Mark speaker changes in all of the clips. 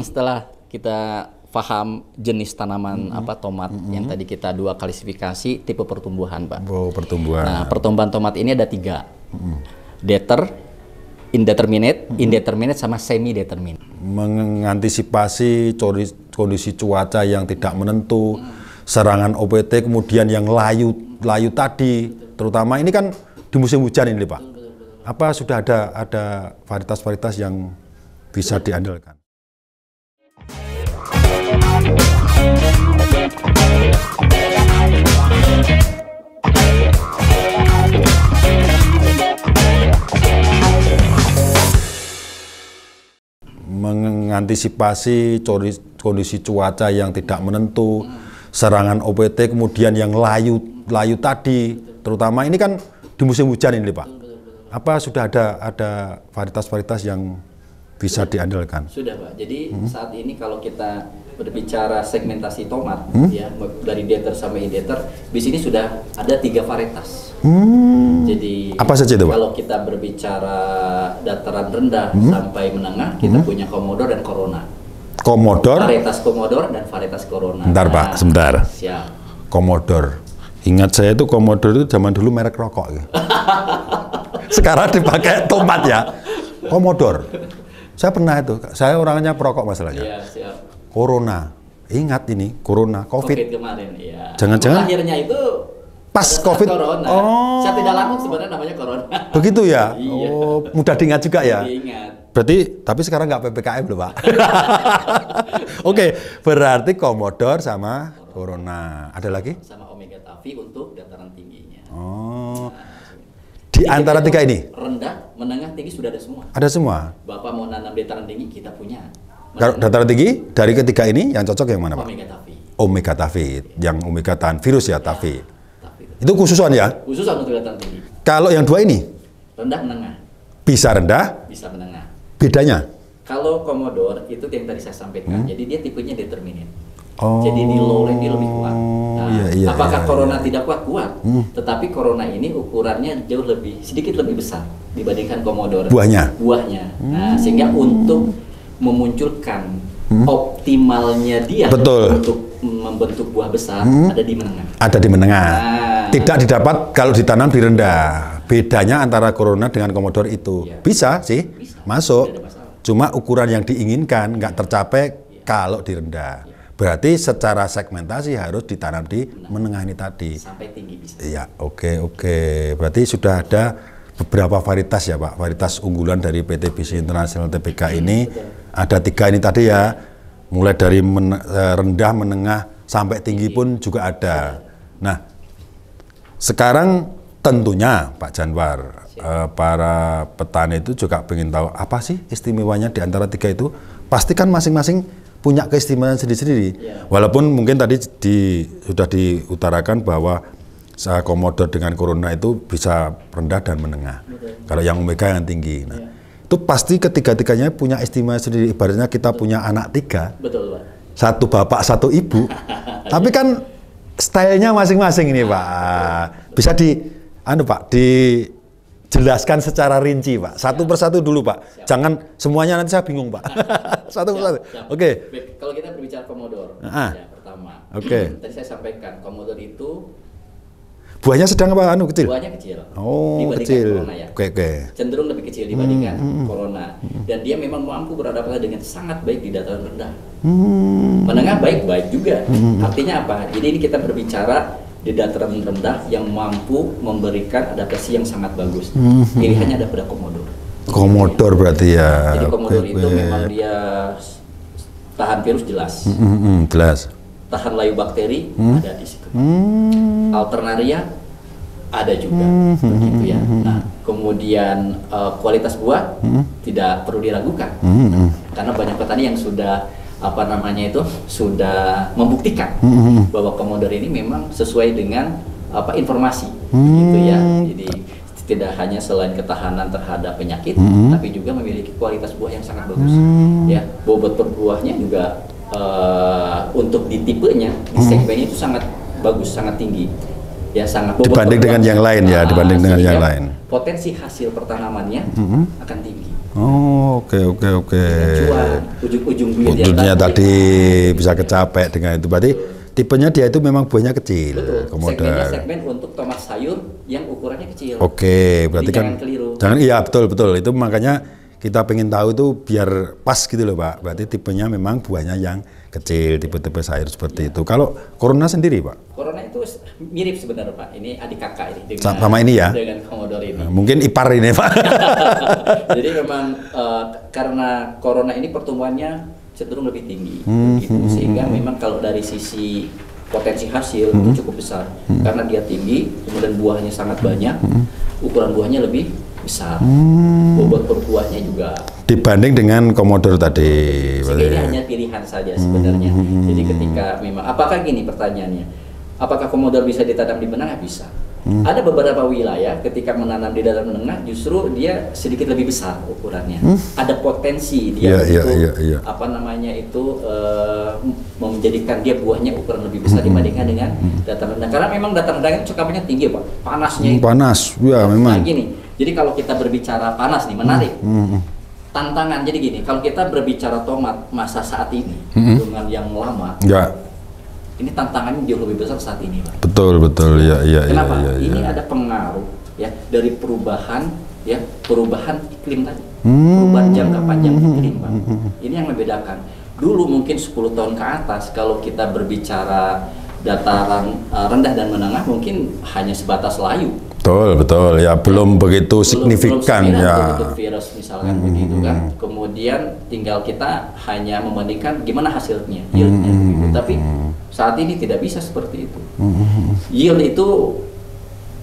Speaker 1: setelah kita paham jenis tanaman tomat yang tadi kita dua klasifikasi tipe pertumbuhan, Pak.
Speaker 2: Oh, pertumbuhan.
Speaker 1: Nah, pertumbuhan tomat ini ada 3. Deter, indeterminate, indeterminate sama semi determinate.
Speaker 2: Mengantisipasi kondisi cuaca yang tidak menentu, serangan OPT, kemudian yang layu tadi, terutama ini kan di musim hujan ini, Pak. Apa sudah ada varietas-varietas yang bisa diandalkan? Mengantisipasi kondisi cuaca yang tidak menentu, serangan OPT, kemudian yang layu tadi, terutama ini kan di musim hujan ini, Pak. Apa sudah ada varietas-varietas yang bisa diandalkan?
Speaker 1: Sudah, Pak. Jadi saat ini kalau kita berbicara segmentasi tomat, ya dari deter sama indeter, di sini sudah ada 3 varietas. Jadi
Speaker 2: apa saja itu, Pak?
Speaker 1: Kalau kita berbicara dataran rendah sampai menengah, kita punya Komodor dan Corona.
Speaker 2: Komodor?
Speaker 1: Varietas Komodor dan varietas Corona.
Speaker 2: Bentar, Pak, sebentar.
Speaker 1: Siap.
Speaker 2: Komodor. Ingat saya itu Komodor itu zaman dulu merek rokok. Sekarang dipakai tomat ya. Komodor. Saya pernah itu. Saya orangnya perokok masalahnya.
Speaker 1: Iya, siap.
Speaker 2: Corona. Ingat ini, Corona, COVID
Speaker 1: kemarin, iya.
Speaker 2: Jangan-jangan
Speaker 1: akhirnya itu
Speaker 2: pas COVID.
Speaker 1: Corona.
Speaker 2: Oh.
Speaker 1: Saya tidak langsung sebenarnya namanya Corona.
Speaker 2: Begitu ya?
Speaker 1: Iya.
Speaker 2: Oh, mudah diingat juga ya?
Speaker 1: Diingat.
Speaker 2: Berarti, tapi sekarang nggak PPKM loh, Pak. Oke, berarti Komodor sama Corona. Ada lagi?
Speaker 1: Sama Omega Tavi untuk dataran tingginya.
Speaker 2: Oh. Di antara 3 ini?
Speaker 1: Rendah, menengah, tinggi sudah ada semua.
Speaker 2: Ada semua?
Speaker 1: Bapak mau nanam dataran tinggi, kita punya.
Speaker 2: Dataran tinggi, dari ketiga ini yang cocok yang mana, Pak?
Speaker 1: Omega Tavi.
Speaker 2: Omega Tavi, yang Omega tahan virus ya, Tavi.
Speaker 1: Tavi.
Speaker 2: Itu khususan ya?
Speaker 1: Khususan untuk dataran tinggi.
Speaker 2: Kalau yang 2 ini?
Speaker 1: Rendah, menengah.
Speaker 2: Bisa rendah?
Speaker 1: Bisa menengah.
Speaker 2: Bedanya?
Speaker 1: Kalau Komodor, itu yang tadi saya sampaikan, jadi dia tipenya determinate.
Speaker 2: Oh.
Speaker 1: Jadi di lowland dia lebih kuat. Nah,
Speaker 2: iya,
Speaker 1: apakah
Speaker 2: iya,
Speaker 1: Corona
Speaker 2: iya.
Speaker 1: tidak kuat? Tetapi Corona ini ukurannya jauh sedikit lebih besar dibandingkan Komodor.
Speaker 2: Buahnya?
Speaker 1: Buahnya. Nah, sehingga untuk memunculkan optimalnya dia
Speaker 2: Betul.
Speaker 1: untuk membentuk buah besar ada di menengah.
Speaker 2: Ada di menengah.
Speaker 1: Nah.
Speaker 2: Tidak didapat kalau ditanam di rendah. Bedanya antara Corona dengan Komodor itu.
Speaker 1: Iya.
Speaker 2: Bisa sih,
Speaker 1: Bisa.
Speaker 2: masuk.
Speaker 1: Tidak ada masalah.
Speaker 2: Cuma ukuran yang diinginkan nggak tercapai kalau di rendah. Berarti secara segmentasi harus ditanam di menengah ini tadi.
Speaker 1: Sampai tinggi bisa.
Speaker 2: Iya, oke. Berarti sudah ada beberapa varietas ya, Pak. Varietas unggulan dari PT BC International TBK ini. Ada 3 ini tadi ya. Mulai dari rendah, menengah, sampai tinggi pun juga ada. Nah, sekarang tentunya Pak Janwar, para petani itu juga ingin tahu apa sih istimewanya di antara 3 itu. Pasti kan masing-masing punya keistimewaan sendiri-sendiri.
Speaker 1: Yeah.
Speaker 2: Walaupun mungkin tadi sudah diutarakan bahwa Komodor dengan Corona itu bisa rendah dan menengah.
Speaker 1: Betul.
Speaker 2: Kalau yang Omega yang tinggi. Nah, itu pasti ketiga-tiganya punya istimewa sendiri. Ibaratnya kita punya anak 3.
Speaker 1: Betul, Pak.
Speaker 2: 1 bapak, 1 ibu. Tapi kan stylenya masing-masing ini, Pak. Bisa dijelaskan secara rinci, Pak. Satu persatu dulu, Pak. Jangan semuanya, nanti saya bingung, Pak. Satu persatu. Oke.
Speaker 1: Baik, kalau kita berbicara Komodor, ya, pertama.
Speaker 2: Oke.
Speaker 1: Tadi saya sampaikan Komodor itu
Speaker 2: Buahnya sedang apa? Kecil?
Speaker 1: buahnya kecil.
Speaker 2: Oh,
Speaker 1: dibandingkan
Speaker 2: kecil.
Speaker 1: Corona ya.
Speaker 2: Oke.
Speaker 1: Cenderung lebih kecil dibandingkan Corona. Dan dia memang mampu beradaptasi dengan sangat baik di dataran rendah. Menengah baik juga. Artinya apa? Jadi ini kita berbicara di dataran rendah yang mampu memberikan adaptasi yang sangat bagus. Pilihannya ada pada Komodor.
Speaker 2: Komodor berarti ya.
Speaker 1: Jadi Komodor itu memang dia tahan virus jelas.
Speaker 2: Jelas.
Speaker 1: Tahan layu bakteri ada di situ. Alternaria ada juga, begitu ya. Nah, kemudian kualitas buah tidak perlu diragukan, karena banyak petani yang sudah sudah membuktikan bahwa Komodor ini memang sesuai dengan informasi, begitu ya. Jadi tidak hanya selain ketahanan terhadap penyakit, tapi juga memiliki kualitas buah yang sangat bagus. Ya, bobot per buahnya juga untuk di tipenya, di segmennya itu sangat bagus, sangat tinggi. Ya, sangat
Speaker 2: dibanding dengan yang lain ya, dibanding dengan yang lain.
Speaker 1: Potensi hasil pertanamannya akan tinggi.
Speaker 2: Oh, oke.
Speaker 1: Cuan, ujung-ujung duit
Speaker 2: Ujungnya tadi bisa kecapek dengan itu. Berarti tipenya dia itu memang buahnya kecil.
Speaker 1: Betul.
Speaker 2: Komodo.
Speaker 1: Segmen untuk tomat sayur yang ukurannya kecil.
Speaker 2: Oke, berarti
Speaker 1: Jadi
Speaker 2: kan
Speaker 1: jangan keliru.
Speaker 2: iya betul. Itu makanya kita pengen tahu itu biar pas gitu loh Pak. Berarti tipenya memang buahnya yang kecil, tipe-tipe sayur seperti itu. Kalau Corona sendiri Pak?
Speaker 1: Corona itu mirip sebenarnya Pak. Ini adik kakak ini dengan,
Speaker 2: sama ini ya?
Speaker 1: Dengan Commodore ini.
Speaker 2: Mungkin ipar ini Pak.
Speaker 1: Jadi memang karena Corona ini pertumbuhannya cenderung lebih tinggi, gitu. Sehingga memang kalau dari sisi potensi hasil itu cukup besar karena dia tinggi, kemudian buahnya sangat banyak, ukuran buahnya lebih besar, bobot per buahnya juga
Speaker 2: dibanding dengan Commodore tadi.
Speaker 1: sehingga ini hanya pilihan saja sebenarnya. Jadi ketika memang, apakah gini pertanyaannya, apakah Commodore bisa ditanam di menengah? Bisa. Ada beberapa wilayah ketika menanam di dalam menengah justru dia sedikit lebih besar ukurannya. Ada potensi dia untuk apa namanya itu menjadikan dia buahnya ukuran lebih besar dibandingkan dengan dataran rendah. Karena memang dataran rendah itu cekapannya tinggi Pak, panasnya itu.
Speaker 2: Panas, ya memang.
Speaker 1: Nah gini, jadi kalau kita berbicara panas nih menarik. Tantangan jadi gini, kalau kita berbicara tomat masa saat ini dengan yang lama, ini tantangannya jauh lebih besar saat ini, Pak.
Speaker 2: Betul, iya.
Speaker 1: Kenapa?
Speaker 2: Iya.
Speaker 1: Ini ada pengaruh ya dari perubahan iklim tadi, perubahan jangka panjang iklim, Pak. Ini yang membedakan. Dulu mungkin 10 tahun ke atas kalau kita berbicara dataran rendah dan menengah mungkin hanya sebatas layu.
Speaker 2: Betul ya, belum begitu signifikan ya.
Speaker 1: Untuk virus misalkan begitu kan. Kemudian tinggal kita hanya membandingkan gimana hasilnya, yieldnya begitu. Tapi saat ini tidak bisa seperti itu. Yield itu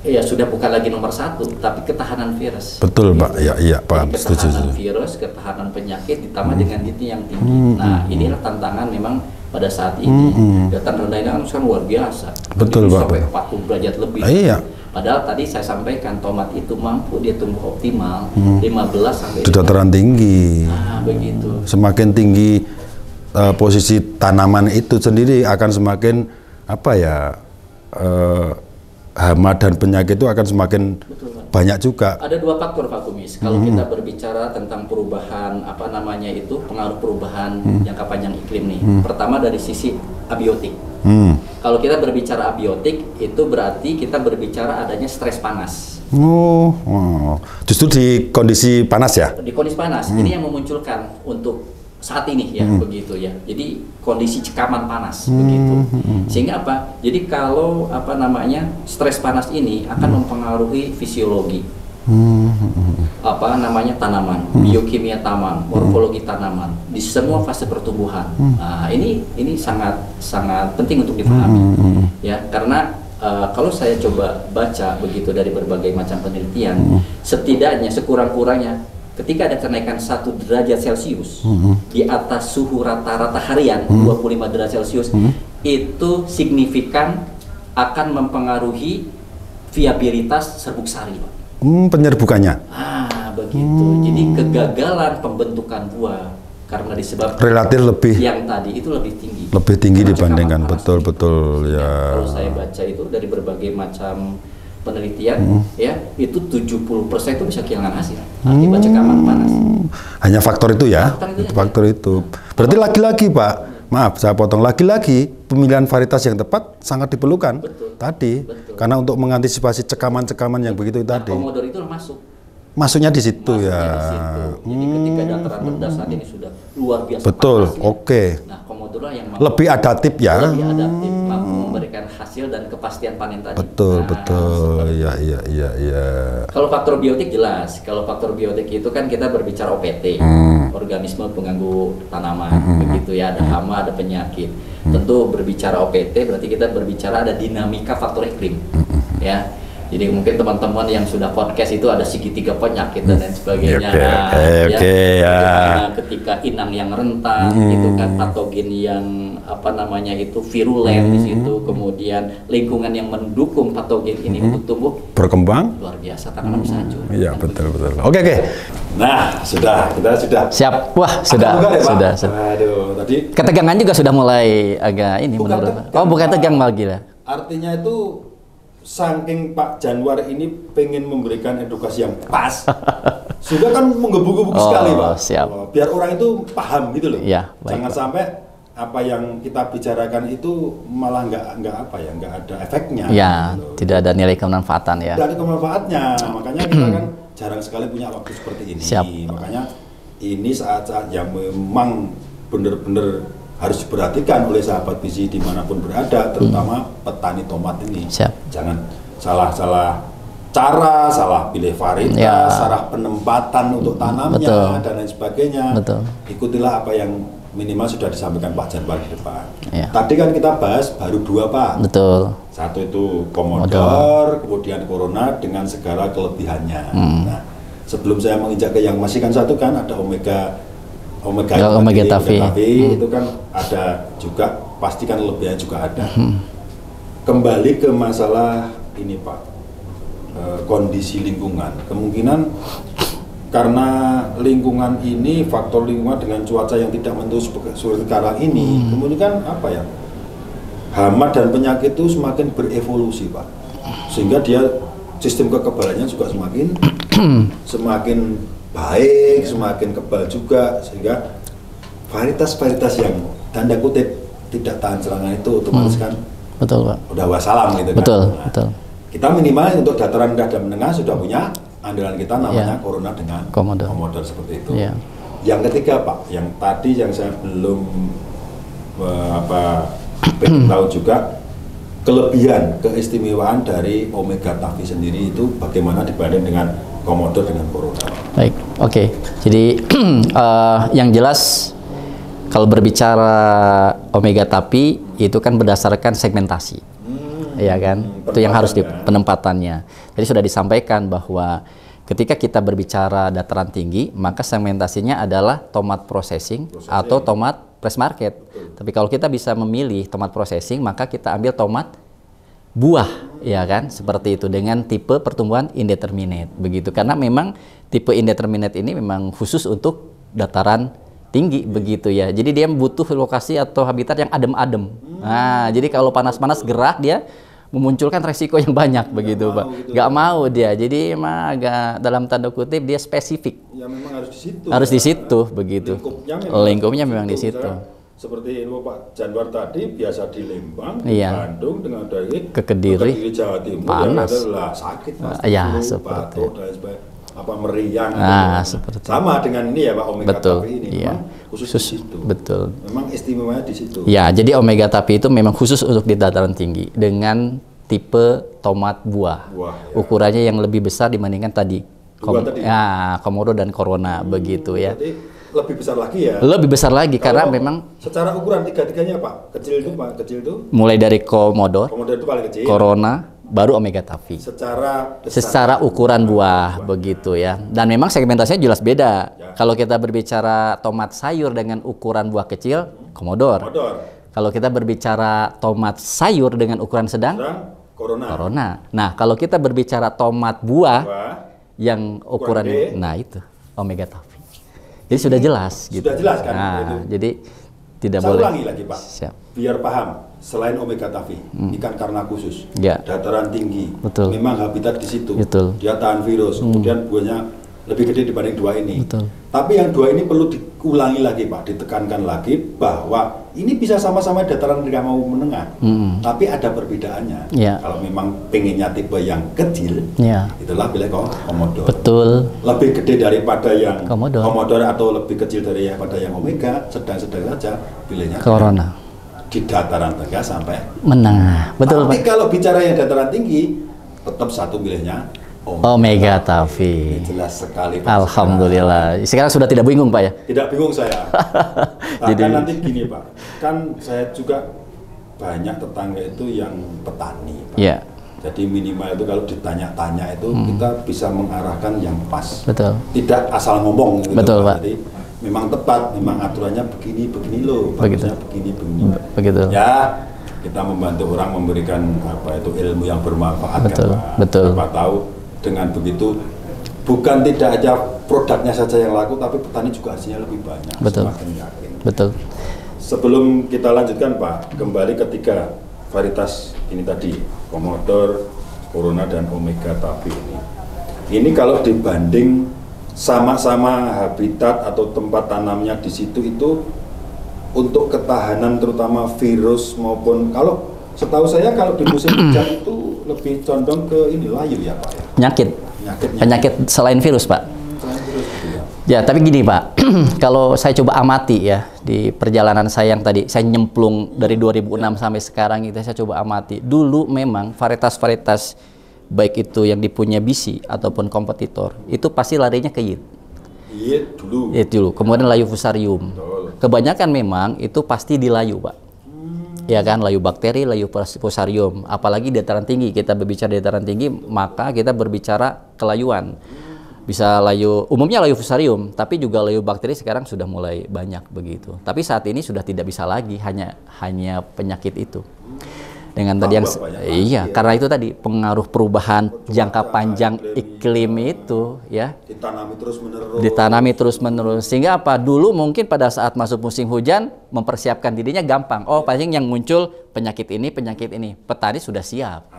Speaker 1: ya sudah bukan lagi nomor satu, tapi ketahanan virus.
Speaker 2: Betul
Speaker 1: gitu.
Speaker 2: Pak, iya Pak.
Speaker 1: Ketahanan virus, ketahanan penyakit ditambah dengan itu yang tinggi. Nah inilah tantangan memang pada saat ini. Dataran rendah ini kan sekarang luar biasa.
Speaker 2: Betul Pak.
Speaker 1: Sampai 40 derajat lebih.
Speaker 2: Iya.
Speaker 1: Padahal tadi saya sampaikan tomat itu mampu dia tumbuh optimal 15 sampai
Speaker 2: di dataran tinggi.
Speaker 1: Nah, begitu.
Speaker 2: Semakin tinggi posisi tanaman itu sendiri akan semakin hama dan penyakit itu akan semakin banyak juga.
Speaker 1: Ada dua faktor Pak Kumis. Kalau kita berbicara tentang perubahan pengaruh perubahan jangka panjang iklim nih. Pertama dari sisi abiotik. Kalau kita berbicara abiotik itu berarti kita berbicara adanya stres panas.
Speaker 2: Justru di kondisi panas ya?
Speaker 1: Di kondisi panas ini yang memunculkan untuk saat ini ya begitu ya. Jadi kondisi cekaman panas begitu. Sehingga apa? Jadi kalau stres panas ini akan mempengaruhi fisiologi tanaman, biokimia tanaman, morfologi tanaman di semua fase pertumbuhan. Nah, ini sangat penting untuk dipahami ya, karena kalau saya coba baca begitu dari berbagai macam penelitian, setidaknya sekurang-kurangnya ketika ada kenaikan 1 derajat Celcius di atas suhu rata-rata harian 25 derajat Celcius itu signifikan akan mempengaruhi viabilitas serbuk sari, Pak.
Speaker 2: Penyerbukannya.
Speaker 1: Begitu. Jadi kegagalan pembentukan buah karena disebabkan
Speaker 2: relatif lebih
Speaker 1: yang tadi itu lebih
Speaker 2: tinggi dibandingkan betul ya.
Speaker 1: Kalau saya baca itu dari berbagai macam penelitian ya, itu 70% itu bisa kehilangan hasil akibat cekaman panas.
Speaker 2: Hanya faktor itu ya? Faktor itu. Berarti lagi-lagi Pak, maaf saya potong, lagi-lagi pemilihan varietas yang tepat sangat diperlukan. Betul. Karena untuk mengantisipasi cekaman-cekaman yang begitu tadi.
Speaker 1: Commodore itu
Speaker 2: masuknya di situ ya.
Speaker 1: Jadi ketika dataran rendah saat ini sudah luar biasa.
Speaker 2: Betul, oke.
Speaker 1: Nah, Commodore yang
Speaker 2: lebih adaptif ya.
Speaker 1: Lebih adaptif, mampu memberikan hasil dan kepastian panen tadi.
Speaker 2: Betul. Iya.
Speaker 1: Kalau faktor biotik jelas. Kalau faktor biotik itu kan kita berbicara OPT, organisme pengganggu tanaman, begitu ya. Ada hama, ada penyakit. Tentu berbicara OPT berarti kita berbicara ada dinamika faktor iklim, ya. Jadi mungkin teman-teman yang sudah podcast itu ada segitiga penyakit dan lain sebagainya. Ketika inang yang rentan, itu kan patogen yang virulen di situ, kemudian lingkungan yang mendukung patogen ini untuk tumbuh
Speaker 2: berkembang,
Speaker 1: luar biasa, tanaman bisa hancur.
Speaker 2: Iya betul. Oke. Nah kita sudah
Speaker 1: siap. Wah sudah.
Speaker 2: Aduh, tadi
Speaker 1: ketegangan juga sudah mulai agak ini menurut. Bukan tegang malah gila.
Speaker 2: Artinya itu saking Pak Janwar ini pengen memberikan edukasi yang pas, sehingga kan menggebu-gebu sekali Pak.
Speaker 3: Siap.
Speaker 2: Biar orang itu paham gitu loh.
Speaker 3: Ya, baik,
Speaker 2: jangan
Speaker 3: Pak.
Speaker 2: sampai apa yang kita bicarakan itu malah nggak ada efeknya.
Speaker 3: Ya,
Speaker 2: gitu.
Speaker 3: tidak ada nilai kemanfaatan ya.
Speaker 2: Tidak ada kemanfaatnya, makanya kita kan jarang sekali punya waktu seperti ini.
Speaker 3: Siap.
Speaker 2: Makanya ini saat-saat yang memang benar-benar harus diperhatikan oleh sahabat visi dimanapun berada, terutama petani tomat ini.
Speaker 3: Siap.
Speaker 2: Jangan salah cara, salah pilih varietas,
Speaker 3: Ya.
Speaker 2: salah penempatan untuk tanamnya,
Speaker 3: Betul.
Speaker 2: dan lain sebagainya.
Speaker 3: Betul.
Speaker 2: Ikutilah apa yang minimal sudah disampaikan Pak Janwar di depan.
Speaker 3: Ya.
Speaker 2: Tadi kan kita bahas baru 2 Pak.
Speaker 3: Betul.
Speaker 2: Satu itu Commodore, kemudian Corona dengan segala kelebihannya. Nah, sebelum saya menginjak ke yang masih kan satu kan ada Omega
Speaker 3: Tavi.
Speaker 2: itu kan ada juga, pastikan kelebihannya juga ada. Kembali ke masalah ini Pak, kondisi lingkungan. Kemungkinan karena lingkungan ini, faktor lingkungan dengan cuaca yang tidak menentu seperti sekarang ini, kemudian apa ya, hama dan penyakit itu semakin berevolusi Pak, sehingga dia sistem kekebalannya juga semakin baik, semakin kebal juga, sehingga varietas-varietas yang tanda kutip tidak tahan serangan itu otomatis kan
Speaker 3: Betul, Pak.
Speaker 2: udah wassalam gitu
Speaker 3: Betul,
Speaker 2: kan. Nah,
Speaker 3: betul.
Speaker 2: kita minimal untuk dataran rendah dan menengah sudah punya andalan kita namanya
Speaker 3: Ya.
Speaker 2: Corona dengan
Speaker 3: Commodore.
Speaker 2: seperti itu.
Speaker 3: Ya.
Speaker 2: Yang ketiga Pak, yang tadi yang saya belum pengen tahu juga kelebihan keistimewaan dari Omega Tavi sendiri itu bagaimana dibanding dengan Commodore dengan Corona.
Speaker 3: Baik, oke. Jadi yang jelas kalau berbicara Omega Tavi itu kan berdasarkan segmentasi, ya kan? Itu yang harus di penempatannya. Jadi sudah disampaikan bahwa ketika kita berbicara dataran tinggi, maka segmentasinya adalah tomat processing atau tomat press market. Tapi kalau kita bisa memilih tomat processing, maka kita ambil tomat buah, ya kan, seperti itu dengan tipe pertumbuhan indeterminate begitu, karena memang tipe indeterminate ini memang khusus untuk dataran tinggi begitu ya, jadi dia butuh lokasi atau habitat yang adem-adem. Nah, jadi kalau panas-panas gerah dia memunculkan resiko yang banyak begitu Pak, nggak mau dia, jadi emang agak dalam tanda kutip dia spesifik,
Speaker 2: Ya memang harus di situ.
Speaker 3: harus di situ begitu, lingkupnya memang di situ.
Speaker 2: Seperti info Pak Janwar tadi, biasa di Lembang,
Speaker 3: Iya.
Speaker 2: di Bandung, dengan dari
Speaker 3: Ke Kediri,
Speaker 2: Jawa Timur,
Speaker 3: panas.
Speaker 2: ya adalah sakit,
Speaker 3: Ya,
Speaker 2: flu,
Speaker 3: seperti
Speaker 2: batuk, dan sebagainya, apa meriang.
Speaker 3: Nah,
Speaker 2: gitu.
Speaker 3: seperti
Speaker 2: Sama dengan ini ya Pak, Omega
Speaker 3: Betul,
Speaker 2: Tavi ini,
Speaker 3: iya.
Speaker 2: memang khusus di situ.
Speaker 3: Betul.
Speaker 2: Memang istimewanya di situ.
Speaker 3: Ya, jadi Omega Tavi itu memang khusus untuk di dataran tinggi dengan tipe tomat buah.
Speaker 2: Ya.
Speaker 3: Ukurannya yang lebih besar dibandingkan tadi.
Speaker 2: Dua tadi.
Speaker 3: Ya, Komodo dan Corona begitu ya.
Speaker 2: Berarti lebih besar lagi ya.
Speaker 3: Lebih besar lagi karena
Speaker 2: Kalau
Speaker 3: memang
Speaker 2: secara ukuran tiga-tiganya Pak, kecil itu Pak, kecil itu
Speaker 3: mulai dari Komodo,
Speaker 2: Commodore itu paling kecil.
Speaker 3: Corona, baru Omega Tavi.
Speaker 2: Secara besar.
Speaker 3: Secara ukuran buah begitu ya. Dan memang segmentasinya jelas beda.
Speaker 2: Ya.
Speaker 3: Kalau kita berbicara tomat sayur dengan ukuran buah kecil, Commodore.
Speaker 2: Commodore.
Speaker 3: Kalau kita berbicara tomat sayur dengan ukuran sedang,
Speaker 2: Sedang Corona.
Speaker 3: Corona. Nah, kalau kita berbicara tomat buah
Speaker 2: Wah,
Speaker 3: yang ukuran,
Speaker 2: gede.
Speaker 3: nah itu Omega Tavi. Jadi sudah jelas gitu.
Speaker 2: Sudah jelas kan,
Speaker 3: Nah,
Speaker 2: itu.
Speaker 3: jadi tidak
Speaker 2: saya
Speaker 3: boleh.
Speaker 2: ulangi lagi Pak,
Speaker 3: Siap.
Speaker 2: biar paham. Selain Omega Tavi, ikan karena khusus,
Speaker 3: Ya.
Speaker 2: dataran tinggi,
Speaker 3: Betul.
Speaker 2: memang habitat di situ,
Speaker 3: Betul.
Speaker 2: dia tahan virus, kemudian buahnya lebih gede dibanding dua ini.
Speaker 3: Betul.
Speaker 2: Tapi yang dua ini perlu diulangi lagi Pak, ditekankan lagi bahwa ini bisa sama-sama dataran rendah mau menengah, tapi ada perbedaannya.
Speaker 3: Ya.
Speaker 2: Kalau memang pengennya tipe yang kecil,
Speaker 3: Ya.
Speaker 2: itulah pilih Commodore.
Speaker 3: Betul.
Speaker 2: Lebih gede daripada yang
Speaker 3: Commodore.
Speaker 2: atau lebih kecil daripada yang Omega, sedang-sedang saja pilihnya
Speaker 3: Corona.
Speaker 2: di dataran tengah sampai
Speaker 3: Menengah. Betul,
Speaker 2: tapi
Speaker 3: Pak.
Speaker 2: kalau bicara yang dataran tinggi tetap satu pilihnya
Speaker 3: Omega Tavi.
Speaker 2: Ini jelas sekali Pak.
Speaker 3: Alhamdulillah. Sekarang sudah tidak bingung, Pak ya?
Speaker 2: Tidak bingung saya. Bahkan
Speaker 3: Jadi-
Speaker 2: nanti gini Pak, kan saya juga banyak tetangga itu yang petani Pak.
Speaker 3: Ya,
Speaker 2: Jadi minimal itu kalau ditanya-tanya itu kita bisa mengarahkan yang pas.
Speaker 3: betul.
Speaker 2: Tidak asal ngomong gitu,
Speaker 3: Betul, Pak.
Speaker 2: Jadi memang tepat, memang aturannya begini loh,
Speaker 3: Begitu.
Speaker 2: bagusnya begini.
Speaker 3: Begitu.
Speaker 2: Ya, kita membantu orang memberikan apa itu ilmu yang bermanfaat
Speaker 3: Betul,
Speaker 2: kan, Pak.
Speaker 3: betul.
Speaker 2: Siapa tahu dengan begitu bukan tidak aja produknya saja yang laku, tapi petani juga hasilnya lebih banyak.
Speaker 3: Betul.
Speaker 2: Semakin yakin.
Speaker 3: Betul.
Speaker 2: Sebelum kita lanjutkan Pak, kembali ketiga varietas ini tadi, Commodore, Corona dan Omega Tabi ini kalau dibanding sama-sama habitat atau tempat tanamnya di situ itu untuk ketahanan terutama virus maupun kalau setahu saya kalau di musim hujan itu lebih condong ke ini layu ya Pak ya?
Speaker 3: Penyakit selain virus Pak.
Speaker 2: Selain virus gitu ya.
Speaker 3: Ya tapi gini Pak, kalau saya coba amati ya di perjalanan saya yang tadi saya nyemplung dari 2006 sampai sekarang itu saya coba amati. Dulu memang varietas-varietas baik itu yang dipunya BC ataupun kompetitor itu pasti larinya ke yield. Yield dulu. Kemudian layu fusarium. Kebanyakan memang itu pasti di layu Pak. Ya kan, layu bakteri, layu fusarium. Apalagi dataran tinggi, kita berbicara dataran tinggi maka kita berbicara kelayuan. Bisa layu, umumnya layu fusarium, tapi juga layu bakteri sekarang sudah mulai banyak begitu. Tapi saat ini sudah tidak bisa lagi hanya penyakit itu. Dengan tadi yang iya, karena itu tadi pengaruh perubahan jangka panjang iklim itu ya ditanami terus menerus sehingga apa dulu mungkin pada saat masuk musim hujan mempersiapkan dirinya gampang. Oh paling yang muncul penyakit ini petani sudah siap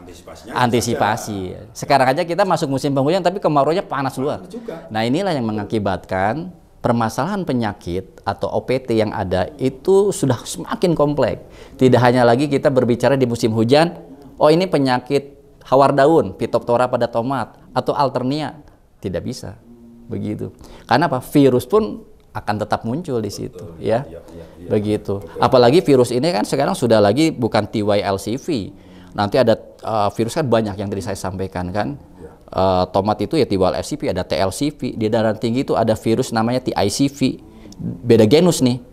Speaker 3: antisipasi. Sekarang aja kita masuk musim penghujan tapi kemaraunya panas luar. Nah inilah yang mengakibatkan permasalahan penyakit atau OPT yang ada itu sudah semakin kompleks. Tidak hanya lagi kita berbicara di musim hujan, oh ini penyakit hawar daun, Phytophthora pada tomat, atau Alternia. Tidak bisa begitu. Karena apa? Virus pun akan tetap muncul di situ, ya. Begitu. Apalagi virus ini kan sekarang sudah lagi bukan TYLCV. Nanti ada virus kan banyak yang tadi saya sampaikan kan. Tomat itu ya TYLCV, ada TLCV, di dataran tinggi itu ada virus namanya TICV, beda genus nih.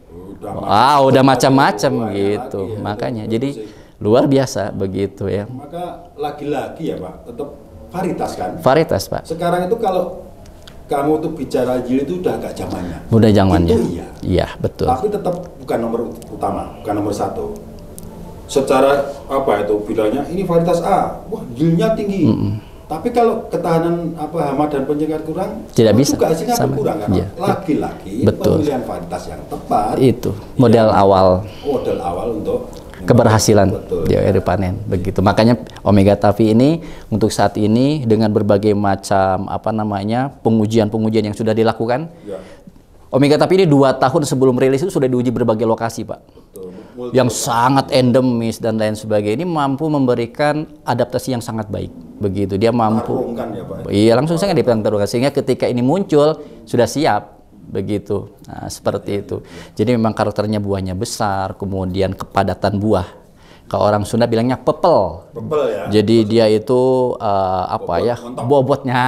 Speaker 3: Udah macam-macam gitu. Makanya jadi luar biasa begitu ya.
Speaker 2: Maka lagi-lagi ya Pak, tetap varietas kan?
Speaker 3: Varietas Pak.
Speaker 2: Sekarang itu kalau kamu tuh bicara yield itu udah agak zamannya.
Speaker 3: Udah zamannya.
Speaker 2: Itu iya.
Speaker 3: Iya betul.
Speaker 2: Tapi tetap bukan nomor utama, bukan nomor satu. Secara apa itu bilangnya ini varietas A, wah yieldnya tinggi. Tapi kalau ketahanan hama dan pencegahan kurang,
Speaker 3: tidak bisa
Speaker 2: juga hasilnya berkurang kan?
Speaker 3: Iya.
Speaker 2: Lagi-lagi pemilihan varietas yang tepat
Speaker 3: itu modal awal
Speaker 2: untuk
Speaker 3: keberhasilan di akhir panen begitu. Makanya Omega Tavi ini untuk saat ini dengan berbagai macam pengujian yang sudah dilakukan. Omega Tavi ini 2 tahun sebelum rilis itu sudah diuji berbagai lokasi Pak. Yang sangat endemis dan lain sebagainya, ini mampu memberikan adaptasi yang sangat baik begitu. Dia mampu langsung sangat dipertarungkan sehingga ketika ini muncul sudah siap begitu. Nah, seperti itu. Jadi memang karakternya buahnya besar, kemudian kepadatan buah. Kalau orang Sunda bilangnya pepel ya. Jadi dia itu bobotnya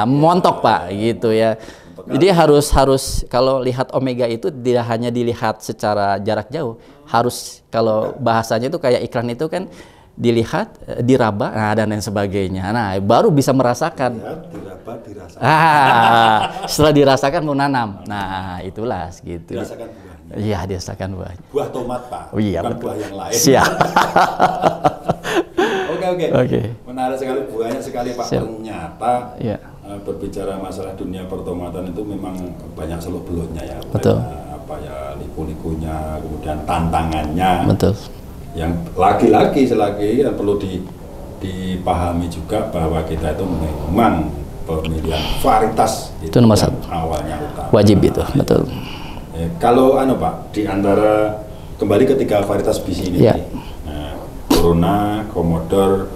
Speaker 3: montok Pak gitu ya. Jadi harus kalau lihat omega itu tidak hanya dilihat secara jarak jauh, harus kalau bahasanya itu kayak iklan itu kan dilihat, diraba, dan lain sebagainya. Nah, baru bisa merasakan.
Speaker 2: Diraba, dirasakan.
Speaker 3: Setelah dirasakan mau nanam. Nah, itulah gitu.
Speaker 2: Dirasakan buahnya.
Speaker 3: Iya, dirasakan buahnya.
Speaker 2: Buah tomat Pak.
Speaker 3: Oh, iya,
Speaker 2: bukan
Speaker 3: betul.
Speaker 2: buah yang lain.
Speaker 3: Siap.
Speaker 2: Oke. Menarik sekali buahnya sekali Pak.
Speaker 3: Siap.
Speaker 2: Ternyata berbicara masalah dunia pertomatan itu memang banyak seluk-beluknya ya.
Speaker 3: Betul.
Speaker 2: Liku-likunya, kemudian tantangannya.
Speaker 3: Betul.
Speaker 2: Yang lagi-lagi selagi yang perlu dipahami juga bahwa kita itu memang pemilihan varietas
Speaker 3: itu nomor 1
Speaker 2: awalnya utama.
Speaker 3: Wajib itu, betul.
Speaker 2: Kalau Pak, di antara kembali ketiga varietas BC ini, Corona, Commodore,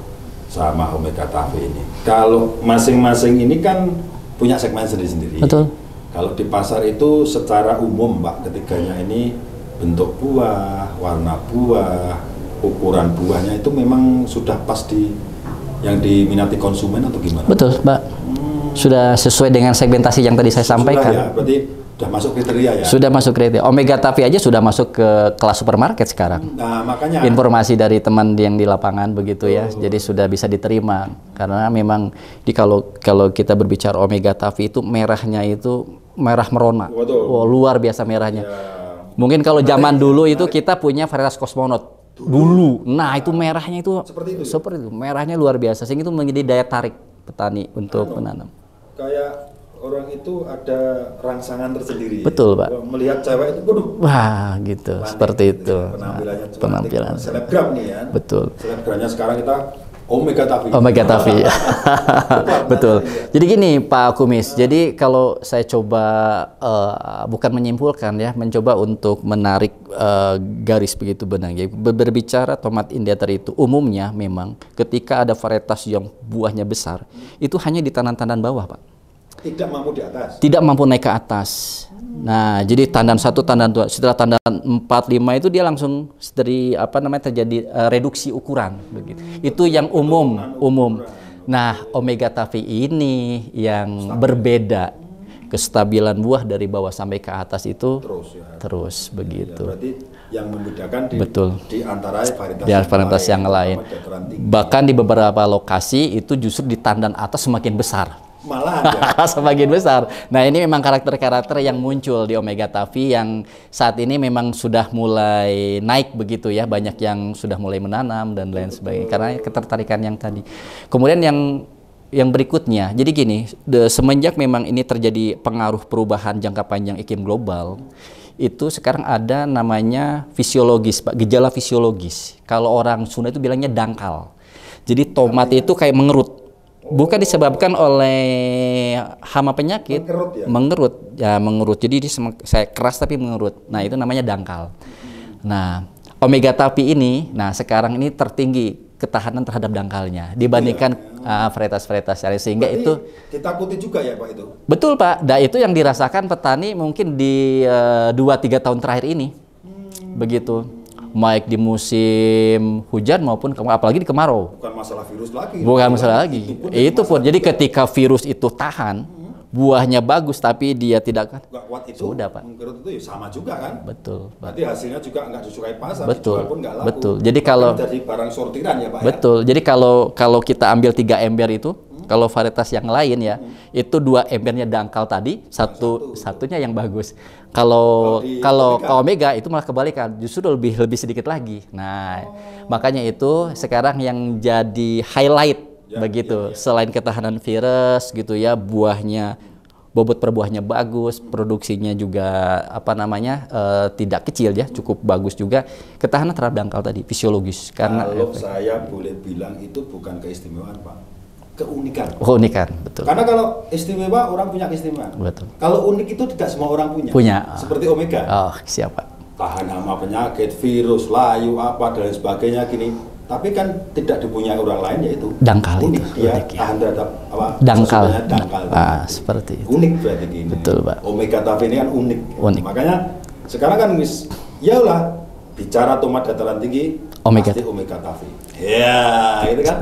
Speaker 2: sama Omega Tavi ini. Kalau masing-masing ini kan punya segmen sendiri-sendiri.
Speaker 3: Betul.
Speaker 2: Kalau di pasar itu secara umum Pak, ketiganya ini bentuk buah, warna buah, ukuran buahnya itu memang sudah pas yang diminati konsumen atau gimana?
Speaker 3: Betul, Pak. Sudah sesuai dengan segmentasi yang tadi saya sampaikan.
Speaker 2: Ya, berarti sudah masuk kriteria ya? Sudah
Speaker 3: masuk kriteria. Omega Tavi aja sudah masuk ke kelas supermarket sekarang.
Speaker 2: Nah, makanya
Speaker 3: informasi dari teman yang di lapangan begitu ya. Jadi sudah bisa diterima. Karena memang kalau kita berbicara Omega Tavi itu merahnya itu merah merona. Oh, luar biasa merahnya. Ya. Mungkin kalau zaman dulu itu kita punya varietas Cosmonaut dulu. Nah, itu merahnya itu seperti itu. Merahnya luar biasa sehingga itu menjadi daya tarik petani untuk menanam.
Speaker 2: Kayak orang itu ada rangsangan tersendiri.
Speaker 3: Betul, Pak.
Speaker 2: Melihat cewek itu, waduh.
Speaker 3: Wah, gitu. Seperti itu.
Speaker 2: Penampilan selebgram nih ya.
Speaker 3: Betul.
Speaker 2: Selebgramnya sekarang kita Omega Tavi.
Speaker 3: Omega Tavi. Betul. Jadi gini Pak Kumis, jadi kalau saya coba bukan menyimpulkan ya, mencoba untuk menarik garis begitu benang. Ya. Berbicara tomat Indiater itu umumnya memang ketika ada varietas yang buahnya besar, itu hanya di tandan-tandan bawah Pak.
Speaker 2: Tidak mampu di atas. Tidak
Speaker 3: mampu naik ke atas. Nah, jadi tandan 1, tandan 2, setelah tandan 4, 5 itu dia langsung dari terjadi reduksi ukuran begitu. Itu yang umum. Nah, Omega Tavi ini yang berbeda. Kestabilan buah dari bawah sampai ke atas itu terus begitu.
Speaker 2: Ya, berarti yang membedakan di antara
Speaker 3: varietas yang lain. Bahkan di beberapa lokasi itu justru di tandan atas semakin besar.
Speaker 2: Malahan ya.
Speaker 3: Semakin besar. Nah, ini memang karakter-karakter yang muncul di Omega Tavi yang saat ini memang sudah mulai naik begitu ya. Banyak yang sudah mulai menanam dan lain sebagainya karena ketertarikan yang tadi. Kemudian yang berikutnya, jadi gini, semenjak memang ini terjadi pengaruh perubahan jangka panjang iklim global, itu sekarang ada namanya fisiologis, Pak, gejala fisiologis. Kalau orang Sunda itu bilangnya dangkal. Jadi tomat itu kayak mengerut. Bukan disebabkan oleh hama penyakit, mengerut. Jadi saya keras tapi mengerut. Nah, itu namanya dangkal. Nah, Omega Tavi ini, sekarang ini tertinggi ketahanan terhadap dangkalnya dibandingkan varietas-varietas lain, sehingga berarti itu
Speaker 2: ditakuti juga ya Pak itu.
Speaker 3: Betul Pak. Nah, itu yang dirasakan petani mungkin di 2-3 tahun terakhir ini. Begitu. Baik di musim hujan maupun apalagi di kemarau.
Speaker 2: Bukan masalah virus lagi.
Speaker 3: Bukan masalah lagi. Itu pun. Jadi ketika virus itu tahan, buahnya bagus tapi dia tidak kan.
Speaker 2: Sudah Pak. Mengkerut itu ya sama juga kan.
Speaker 3: Betul.
Speaker 2: Berarti hasilnya juga nggak disukai pasar.
Speaker 3: Betul.
Speaker 2: Pun nggak laku.
Speaker 3: Betul. Jadi kalau
Speaker 2: dari barang sortiran ya Pak.
Speaker 3: Betul. Ya? Jadi kalau kita ambil 3 ember itu, kalau varietas yang lain ya, itu 2 embernya dangkal tadi, satunya yang bagus. Kalau ke Omega itu malah kebalikan, justru lebih sedikit lagi. Nah, makanya itu sekarang yang jadi highlight begitu. Selain ketahanan virus gitu ya, buahnya bobot per buahnya bagus, produksinya juga tidak kecil ya, cukup bagus juga. Ketahanan terhadap dangkal tadi fisiologis karena
Speaker 2: kalau saya boleh bilang itu bukan keistimewaan Pak.
Speaker 3: Keunikan, betul.
Speaker 2: Karena kalau istimewa orang punya keistimewaan.
Speaker 3: Betul.
Speaker 2: Kalau unik itu tidak semua orang punya. Seperti Omega.
Speaker 3: Oh, siapa?
Speaker 2: Tahan hama penyakit, virus, layu, apa dan lain sebagainya gini. Tapi kan tidak dipunyai orang lain yaitu
Speaker 3: dangkal.
Speaker 2: Unik. Dia
Speaker 3: unik,
Speaker 2: tahan terhadap
Speaker 3: dangkal.
Speaker 2: Seperti itu.
Speaker 3: Betul Pak.
Speaker 2: Gini.
Speaker 3: Betul Pak.
Speaker 2: Omega Tavi ini kan unik.
Speaker 3: Makanya
Speaker 2: sekarang kan yalah bicara tomat dataran tinggi pasti Omega Tavi. Ya, itu kan.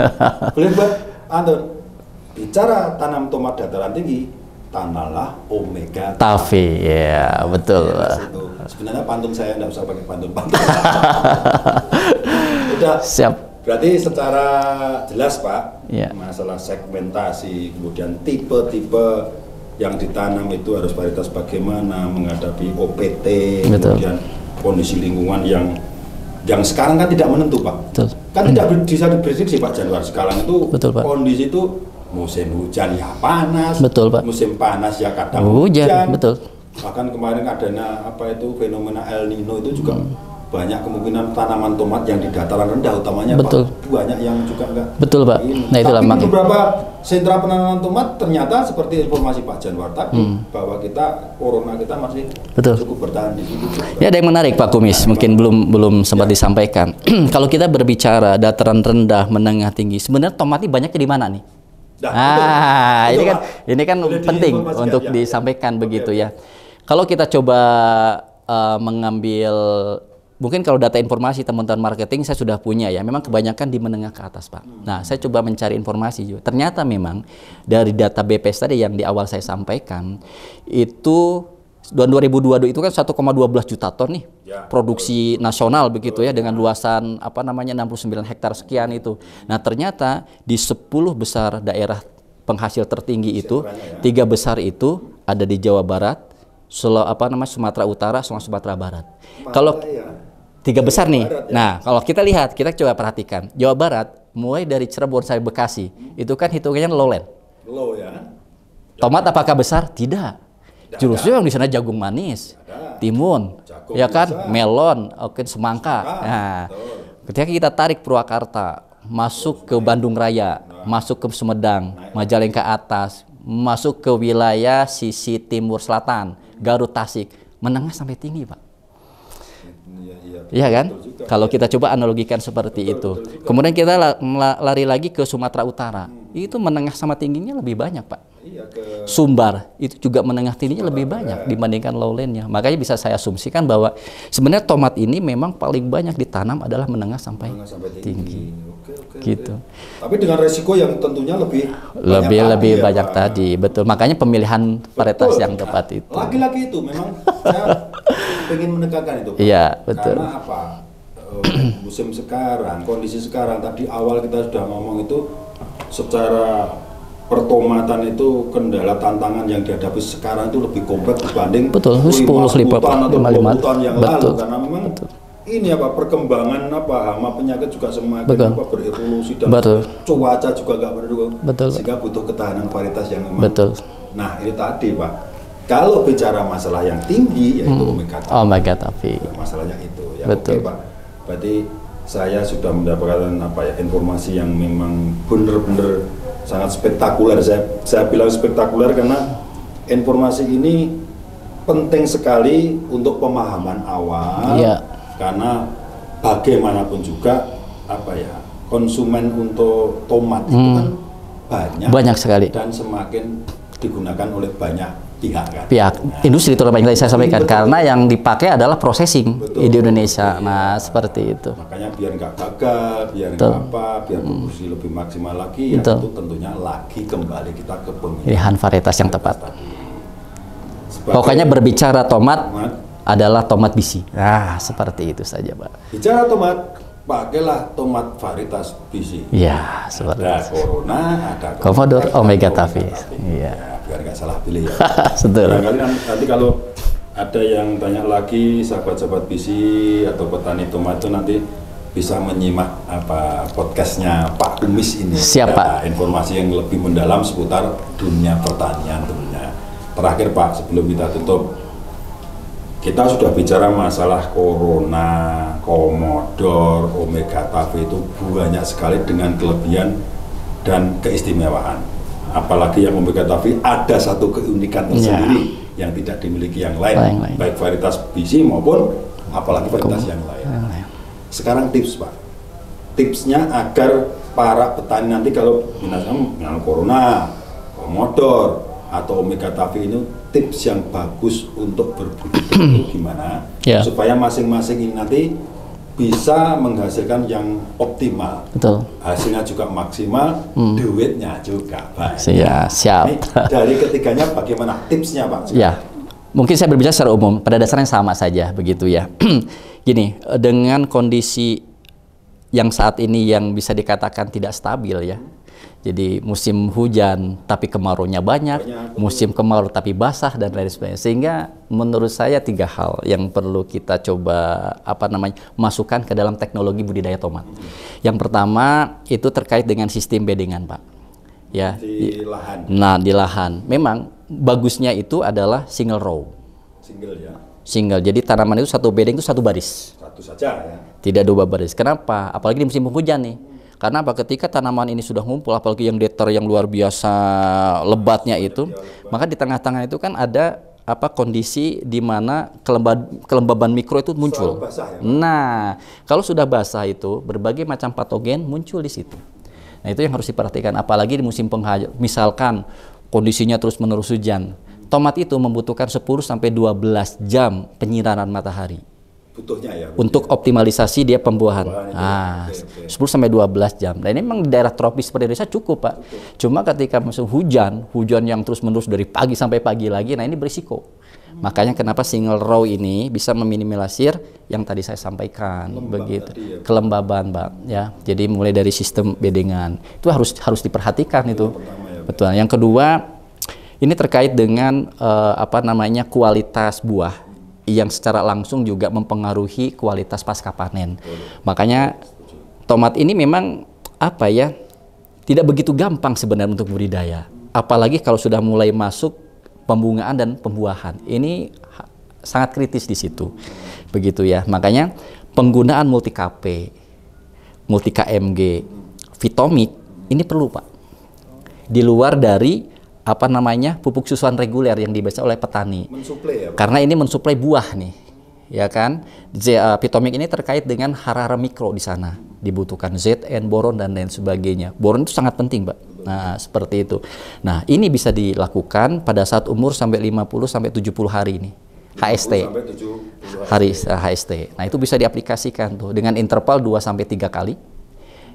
Speaker 2: Boleh buat Anton, bicara tanam tomat dataran tinggi, tanamlah Omega
Speaker 3: Tavi. Ya, betul.
Speaker 2: Sebenarnya pantun saya nggak usah pakai pantun. Udah.
Speaker 3: Siap.
Speaker 2: Berarti secara jelas Pak, masalah segmentasi, kemudian tipe-tipe yang ditanam itu harus varietas bagaimana menghadapi OPT, kemudian kondisi lingkungan yang sekarang kan tidak menentu Pak.
Speaker 3: Betul.
Speaker 2: Kan tidak bisa diprediksi Pak Januar. Sekarang itu kondisi itu musim hujan ya panas,
Speaker 3: Pak.
Speaker 2: Musim panas ya kadang hujan. Betul. Bahkan kemarin adanya fenomena El Nino itu juga banyak kemungkinan tanaman tomat yang di dataran rendah utamanya Pak, banyak yang juga enggak.
Speaker 3: Betul Pak. Nah, itulah
Speaker 2: tapi beberapa sentra penanaman tomat ternyata seperti informasi Pak Januar tadi bahwa corona kita masih cukup bertahan di situ.
Speaker 3: Ya, ada yang menarik Pak Kumis, mungkin belum sempat disampaikan. Kalau kita berbicara dataran rendah, menengah, tinggi, sebenarnya tomat ini banyaknya di mana nih? Ini kan penting untuk disampaikan begitu ya. Kalau kita coba mengambil, mungkin kalau data informasi teman-teman marketing saya sudah punya ya, memang kebanyakan di menengah ke atas Pak. Nah, saya coba mencari informasi juga. Ternyata memang dari data BPS tadi yang di awal saya sampaikan, itu tahun 2022 itu kan 1,12 juta ton nih produksi nasional begitu ya, dengan luasan 69 hektar sekian itu. Nah, ternyata di 10 besar daerah penghasil tertinggi itu, 3 besar itu ada di Jawa Barat, Sumatera Utara, sama Sumatera Barat. Kalau 3 besar nih. Nah, kalau kita lihat, kita coba perhatikan. Jawa Barat mulai dari Cirebon sampai Bekasi, itu kan hitungannya lowland.
Speaker 2: Low ya.
Speaker 3: Tomat apakah besar? Tidak. Justru yang di sana jagung manis, timun, ya kan, melon, semangka. Nah, ketika kita tarik Purwakarta, masuk ke Bandung Raya, masuk ke Sumedang, Majalengka atas, masuk ke wilayah sisi timur selatan, Garut, Tasik, menengah sampai tinggi, Pak. Iya kan? Kalau kita coba analogikan seperti itu. Kemudian kita lari lagi ke Sumatera Utara. Itu menengah sama tingginya lebih banyak, Pak. Sumbar itu juga menengah tingginya lebih banyak dibandingkan lowlandnya. Makanya bisa saya asumsikan bahwa sebenarnya tomat ini memang paling banyak ditanam adalah menengah sampai tinggi. Gitu.
Speaker 2: Tapi dengan resiko yang tentunya lebih
Speaker 3: banyak tadi, betul. Makanya pemilihan varietas yang tepat itu.
Speaker 2: Lagi-lagi itu memang saya ingin menekankan itu, Pak.
Speaker 3: Iya, betul.
Speaker 2: Karena apa? Musim sekarang, kondisi sekarang, tadi awal kita sudah ngomong itu secara pertomatan itu kendala tantangan yang dihadapi sekarang itu lebih kompleks dibanding
Speaker 3: 10 lipat
Speaker 2: atau 20 tahun yang lalu,
Speaker 3: betul.
Speaker 2: karena memang ini apa perkembangan hama penyakit juga semakin berevolusi dan cuaca juga nggak mendukung, sehingga butuh ketahanan varietas yang memang. Nah ini tadi, Pak, kalau bicara masalah yang tinggi yaitu omega three. Masalahnya itu ya. Oke, Pak, berarti saya sudah mendapatkan informasi yang memang benar-benar sangat spektakuler. Saya bilang spektakuler karena informasi ini penting sekali untuk pemahaman awal. Karena bagaimanapun juga konsumen untuk tomat itu kan banyak sekali dan semakin digunakan oleh banyak pihak
Speaker 3: industri, terutama yang tadi saya sampaikan, karena yang dipakai adalah processing di Indonesia. Nah, seperti itu.
Speaker 2: Makanya biar nggak gagal, biar produksi lebih maksimal lagi, ya itu tentunya lagi kembali kita ke
Speaker 3: pemilihan varietas yang tepat. Pokoknya berbicara tomat adalah tomat bisi. Nah, seperti itu saja, Pak.
Speaker 2: Bicara tomat, pakailah tomat varietas bisi.
Speaker 3: Iya, seperti
Speaker 2: ada Corona, ada
Speaker 3: Commodore, Omega Three. Iya.
Speaker 2: Biar nggak salah pilih ya.
Speaker 3: Betul.
Speaker 2: Barangkali nanti kalau ada yang tanya lagi, sahabat-sahabat bisi atau petani tomat itu nanti bisa menyimak podcastnya Pak Kumis ini.
Speaker 3: Siapa?
Speaker 2: Informasi yang lebih mendalam seputar dunia pertanian tentunya. Terakhir, Pak, sebelum kita tutup, kita sudah bicara masalah Corona, Commodore, Omega Three itu banyak sekali dengan kelebihan dan keistimewaan. Apalagi yang Omega Three ada satu keunikan tersendiri yang tidak dimiliki yang lain. Baik varietas bisi maupun apalagi varietas yang lain. Sekarang tips, Pak. Tipsnya agar para petani nanti kalau dengan Corona, Commodore atau Omega Three ini, tips yang bagus untuk berbudidaya itu gimana supaya masing-masing ini nanti bisa menghasilkan yang optimal.
Speaker 3: Betul.
Speaker 2: Hasilnya juga maksimal, duitnya juga banyak.
Speaker 3: Siap.
Speaker 2: Ini, dari ketiganya bagaimana tipsnya, Pak?
Speaker 3: Ya, mungkin saya berbicara secara umum. Pada dasarnya sama saja, begitu ya. Gini, dengan kondisi yang saat ini yang bisa dikatakan tidak stabil ya. Jadi musim hujan tapi kemaraunya banyak, musim kemarau tapi basah dan lain sebagainya. Sehingga menurut saya 3 hal yang perlu kita coba masukkan ke dalam teknologi budidaya tomat. Yang pertama itu terkait dengan sistem bedengan, Pak. Ya.
Speaker 2: Di lahan.
Speaker 3: Nah, di lahan. Memang bagusnya itu adalah single row. Single. Jadi tanaman itu satu bedeng itu satu baris.
Speaker 2: Satu saja ya.
Speaker 3: Tidak 2 baris. Kenapa? Apalagi di musim hujan nih. Karena apa? Ketika tanaman ini sudah ngumpul, apalagi yang datar yang luar biasa lebatnya itu, maka di tengah-tengah itu kan ada kondisi di mana kelembaban mikro itu muncul.
Speaker 2: Basah, ya?
Speaker 3: Nah, kalau sudah basah itu berbagai macam patogen muncul di situ. Nah, itu yang harus diperhatikan. Apalagi di musim penghasil, misalkan kondisinya terus-menerus hujan, tomat itu membutuhkan 10-12 jam penyinaran matahari. Untuk optimalisasi dia pembuahan. 10-12 jam. Dan ini memang di daerah tropis seperti Indonesia cukup, Pak. Cuma ketika musim hujan yang terus-menerus dari pagi sampai pagi lagi, nah ini berisiko. Makanya kenapa single row ini bisa meminimalisir yang tadi saya sampaikan, kelembaban, Pak. Ya, jadi mulai dari sistem bedengan itu harus diperhatikan itu. Betul. Yang kedua, ini terkait dengan kualitas buah yang secara langsung juga mempengaruhi kualitas pasca panen. Makanya tomat ini memang tidak begitu gampang sebenarnya untuk budidaya. Apalagi kalau sudah mulai masuk pembungaan dan pembuahan. Ini sangat kritis di situ. Begitu ya. Makanya penggunaan multi KP, multi KMG Vitomic ini perlu Pak. Di luar dari apa namanya pupuk susuan reguler yang dibaca oleh petani.
Speaker 2: Mensuplai ya, Pak?
Speaker 3: Karena ini mensuplai buah nih, ya kan? Vitomic ini terkait dengan hara-hara mikro di sana. Dibutuhkan Zn, boron dan lain sebagainya. Boron itu sangat penting, Pak. Nah, seperti itu. Nah, ini bisa dilakukan pada saat umur sampai 50 sampai 70 hari ini. HST.
Speaker 2: Sampai 70
Speaker 3: Hari HST. Nah, itu bisa diaplikasikan tuh dengan interval 2 sampai 3 kali.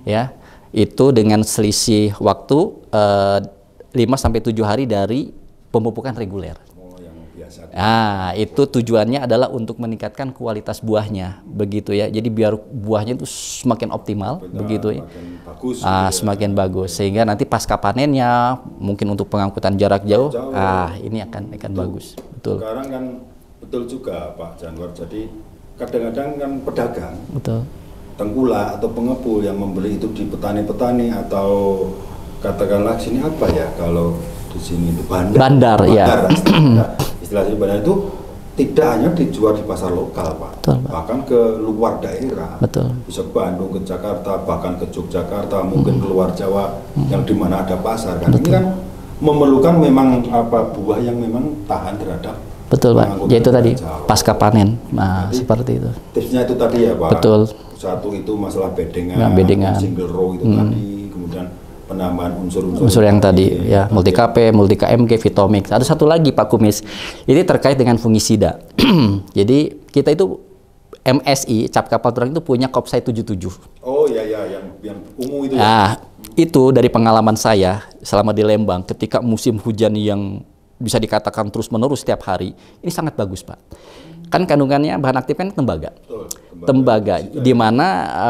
Speaker 3: Ya. Itu dengan selisih waktu 5 sampai 7 hari dari pemupukan reguler.
Speaker 2: Oh, yang biasa.
Speaker 3: Nah, itu tujuannya adalah untuk meningkatkan kualitas buahnya, begitu ya. Jadi biar buahnya itu semakin optimal, begitu ya.
Speaker 2: Bagus,
Speaker 3: semakin bagus, sehingga nanti pasca panennya mungkin untuk pengangkutan jarak jauh, ini akan bagus. Betul.
Speaker 2: Sekarang kan betul juga Pak Janwar. Jadi kadang-kadang kan pedagang,
Speaker 3: Betul.
Speaker 2: tengkulak atau pengepul yang membeli itu di petani-petani atau katakanlah sini apa ya kalau di sini itu bandar
Speaker 3: Ya.
Speaker 2: Istilah bandar itu tidak hanya dijual di pasar lokal Pak,
Speaker 3: Betul, Pak.
Speaker 2: bahkan ke luar daerah.
Speaker 3: Betul.
Speaker 2: Bisa Bandung, ke Jakarta, bahkan ke Yogyakarta, mungkin keluar Jawa yang di mana ada pasar kan. Ini kan memerlukan memang buah yang memang tahan terhadap
Speaker 3: Betul, Pak.
Speaker 2: pengangkutan
Speaker 3: Yaitu tadi
Speaker 2: jauh.
Speaker 3: pasca panen. Nah,
Speaker 2: Jadi,
Speaker 3: seperti itu.
Speaker 2: Tipsnya itu tadi ya Pak.
Speaker 3: Betul.
Speaker 2: Satu itu masalah bedengan,
Speaker 3: Nah, bedengan.
Speaker 2: single row itu tadi, kemudian penambahan unsur-unsur
Speaker 3: Unsur yang tadi ya, multi KP, multi KMG, Vitomic. Ada satu lagi Pak Kumis. Ini terkait dengan fungisida. Jadi kita itu MSI Cap Kapal Tulang itu punya Kopsai 77.
Speaker 2: Oh ya yang ungu itu ya.
Speaker 3: Nah, itu dari pengalaman saya selama di Lembang ketika musim hujan yang bisa dikatakan terus-menerus setiap hari, ini sangat bagus, Pak. Kan kandungannya bahan aktif kan tembaga.
Speaker 2: Betul,
Speaker 3: Tembaga di mana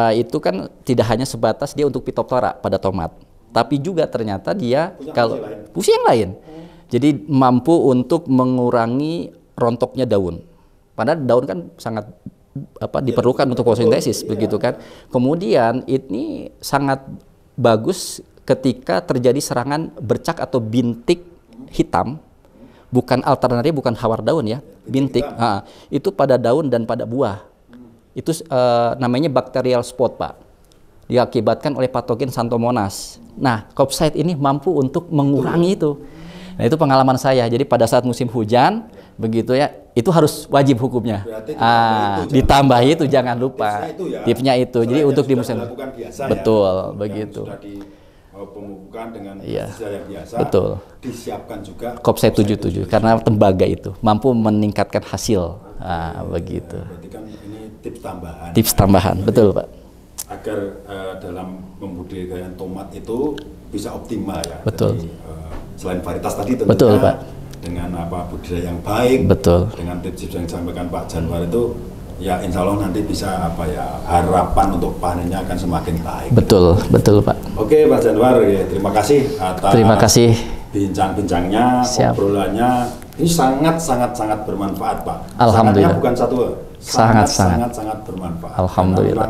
Speaker 3: itu kan tidak hanya sebatas dia untuk Phytophthora pada tomat, tapi juga ternyata dia kalau fungsi yang lain. Jadi mampu untuk mengurangi rontoknya daun. Padahal daun kan sangat diperlukan untuk fotosintesis begitu kan. Kemudian ini sangat bagus ketika terjadi serangan bercak atau bintik hitam. Bukan alternatif, bukan hawar daun ya, bintik. Itu pada daun dan pada buah. Itu namanya bacterial spot, Pak. Diakibatkan oleh patogen Xanthomonas. Nah, Kopside ini mampu untuk mengurangi itu. Nah, itu pengalaman saya. Jadi pada saat musim hujan, begitu ya, itu harus wajib hukumnya. Ditambah itu jangan lupa. Tipsnya itu. Jadi untuk di musim betul, begitu.
Speaker 2: Pemupukan dengan
Speaker 3: yang
Speaker 2: biasa,
Speaker 3: betul.
Speaker 2: Disiapkan juga
Speaker 3: Kopside 77 karena tembaga itu mampu meningkatkan hasil. Begitu.
Speaker 2: Berarti kan ini tips tambahan.
Speaker 3: Tips tambahan, betul Pak.
Speaker 2: Agar dalam pembudidayan tomat itu bisa optimal ya.
Speaker 3: Betul.
Speaker 2: Jadi, selain varietas tadi tentunya
Speaker 3: betul, Pak.
Speaker 2: Dengan budidaya yang baik,
Speaker 3: betul.
Speaker 2: Dengan tips yang disampaikan Pak Janwar itu, ya insya Allah nanti bisa harapan untuk panennya akan semakin baik.
Speaker 3: Betul, betul Pak.
Speaker 2: Oke Pak Janwar, ya, terima kasih atas bincang-bincangnya, obrolannya. Ini sangat bermanfaat Pak.
Speaker 3: Alhamdulillah.
Speaker 2: Sangatnya bukan satu, sangat bermanfaat.
Speaker 3: Alhamdulillah.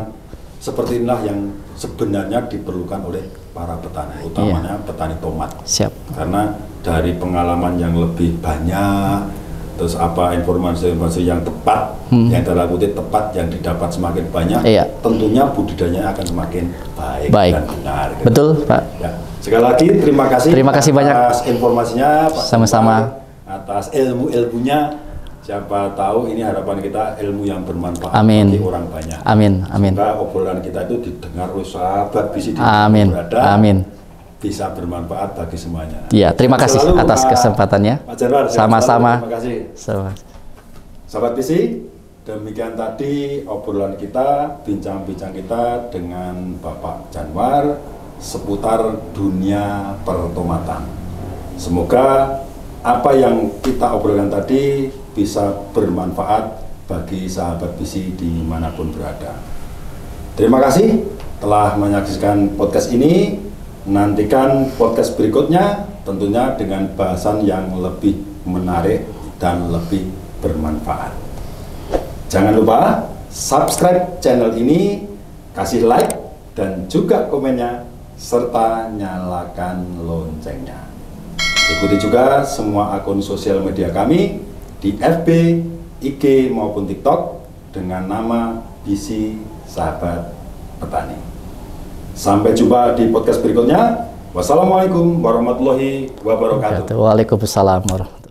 Speaker 2: Seperti inilah yang sebenarnya diperlukan oleh para petani, utamanya petani tomat.
Speaker 3: Siap.
Speaker 2: Karena dari pengalaman yang lebih banyak, terus informasi yang tepat, yang dalam kutip tepat, yang didapat semakin banyak, tentunya budidayanya akan semakin baik. Dan benar. Gitu.
Speaker 3: Betul Pak.
Speaker 2: Ya. Sekali lagi terima kasih.
Speaker 3: Terima kasih banyak
Speaker 2: atas informasinya, Pak.
Speaker 3: Sama-sama.
Speaker 2: Atas ilmunya. Siapa tahu ini harapan kita ilmu yang bermanfaat
Speaker 3: bagi
Speaker 2: orang banyak.
Speaker 3: Amin.
Speaker 2: Semoga obrolan kita itu didengar oleh sahabat bisi di
Speaker 3: berada. Amin.
Speaker 2: Bisa bermanfaat bagi semuanya.
Speaker 3: Iya, terima kasih atas kesempatannya.
Speaker 2: Pak Janwar,
Speaker 3: sama-sama.
Speaker 2: Terima kasih. Sahabat Bisi, demikian tadi obrolan kita, bincang-bincang kita dengan Bapak Janwar seputar dunia pertomatan. Semoga apa yang kita obrolkan tadi bisa bermanfaat bagi sahabat Bisi dimanapun berada. Terima kasih telah menyaksikan podcast ini. Nantikan podcast berikutnya tentunya dengan bahasan yang lebih menarik dan lebih bermanfaat. Jangan lupa subscribe channel ini, kasih like dan juga komennya, serta nyalakan loncengnya. Ikuti juga semua akun sosial media kami di FB, IG maupun TikTok dengan nama Bisi Sahabat Petani. Sampai jumpa di podcast berikutnya. Wassalamualaikum warahmatullahi wabarakatuh.
Speaker 3: Waalaikumsalam warahmatullahi wabarakatuh.